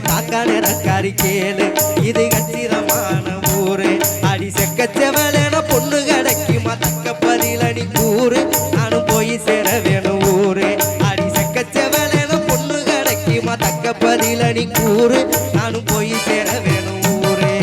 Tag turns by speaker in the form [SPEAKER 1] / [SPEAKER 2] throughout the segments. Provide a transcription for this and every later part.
[SPEAKER 1] காக்கா நிறக்காரி கேளு இது கச்சிதமான ஊரு அடி செக்கச்சவளன பொண்ணு கிடைக்குமா தக்க பதிலடி கூறு நானும் போய் சேர வேணும் ஊரு அடி செக்கச்சவளன பொண்ணு கிடைக்குமா தக்க பதிலடி கூறு நானும் போய் சேர வேணும் ஊரே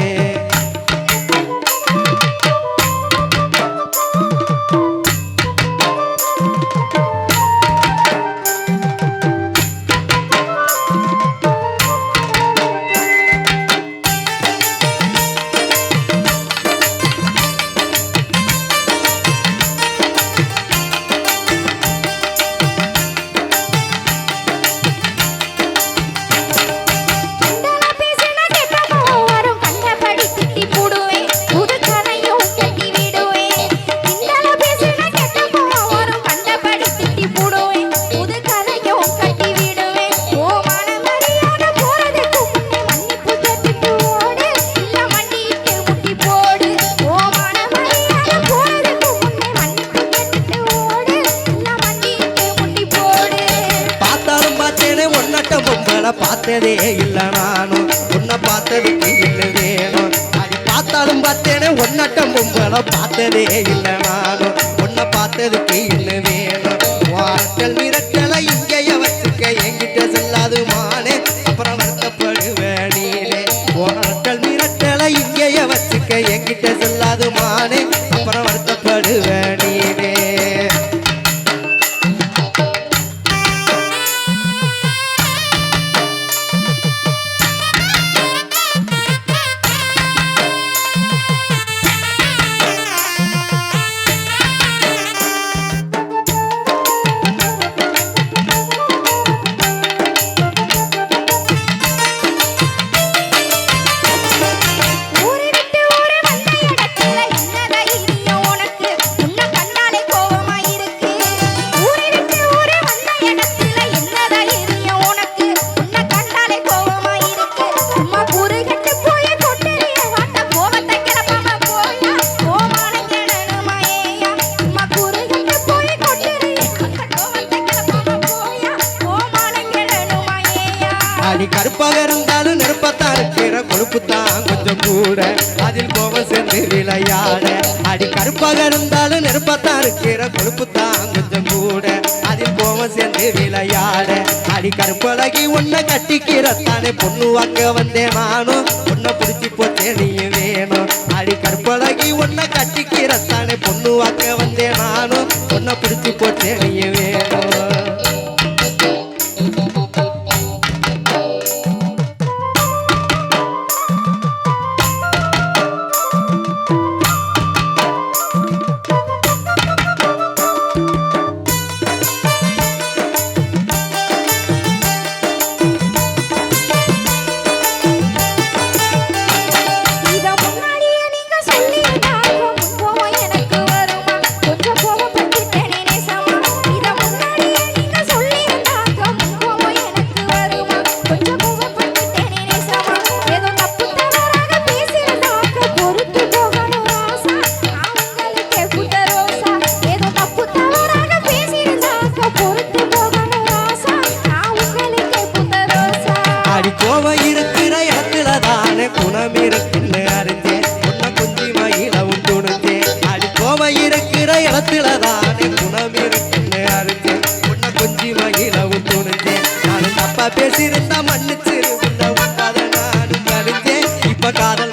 [SPEAKER 1] பார்த்ததே இல்ல நானும் உன்னை பார்த்ததுக்கு என்ன வேணும் அடி பார்த்தாலும் பார்த்தேனே ஒன்னட்டம் பொம்பளை பார்த்ததே இல்ல நானும் உன்னை பார்த்ததுக்கு என்ன வேணும் வாரங்கள் மிரட்டலை இங்கேய வச்சுக்க என்கிட்ட செல்லாது மானே அப்புறம் வருத்தப்படுவேன் நீனே வாரங்கள் மிரட்டலை இங்கேய வச்சுக்க என்கிட்ட செல்லாது மானே அப்புறம் வருத்தப்படுவேன் நீனே அடி கருப்பாக இருந்தாலும் நெருப்பத்தான் இருக்கிற கொழுப்புத்தான் கொஞ்சம் கூட அதில் கோபம் சேர்ந்து விளையாட அடி கருப்பாக இருந்தாலும் நெருப்பத்தான் இருக்கிற கொழுப்புத்தான் கொஞ்சம் கூட அதில் கோபம் சேர்ந்து விளையாட அடி கருப்பழகி உன்னை கட்டிக்கிறத்தானே பொண்ணு வாங்க வந்தேன் நானும் உன்னை பிடிச்சி போச்சே நீயும் வேணும் அடி கருப்பழகி உன்னை கட்டிக்கிறத்தானே பொண்ணு வாங்க வந்தேன் நானும் உன்னை பிடிச்சி போச்சே நீயும் வேணும் கோவம் இருக்கிற இடத்துல தானே குணம் இருக்குன்னு அறிஞ்சேன் உன்னை கொஞ்சி மகிழவும் துணிஞ்சேன் அடி கோவம் இருக்கிற இடத்துல தானே குணம் இருக்குன்னு அறிஞ்சேன் உன்னை கொஞ்சி மகிழவும் துணிஞ்சேன் நானும் தப்பா பேசியிருந்தா மன்னிச்சிரு உன்னை உண்டாத நானும் அறிஞ்சேன் இப்ப காத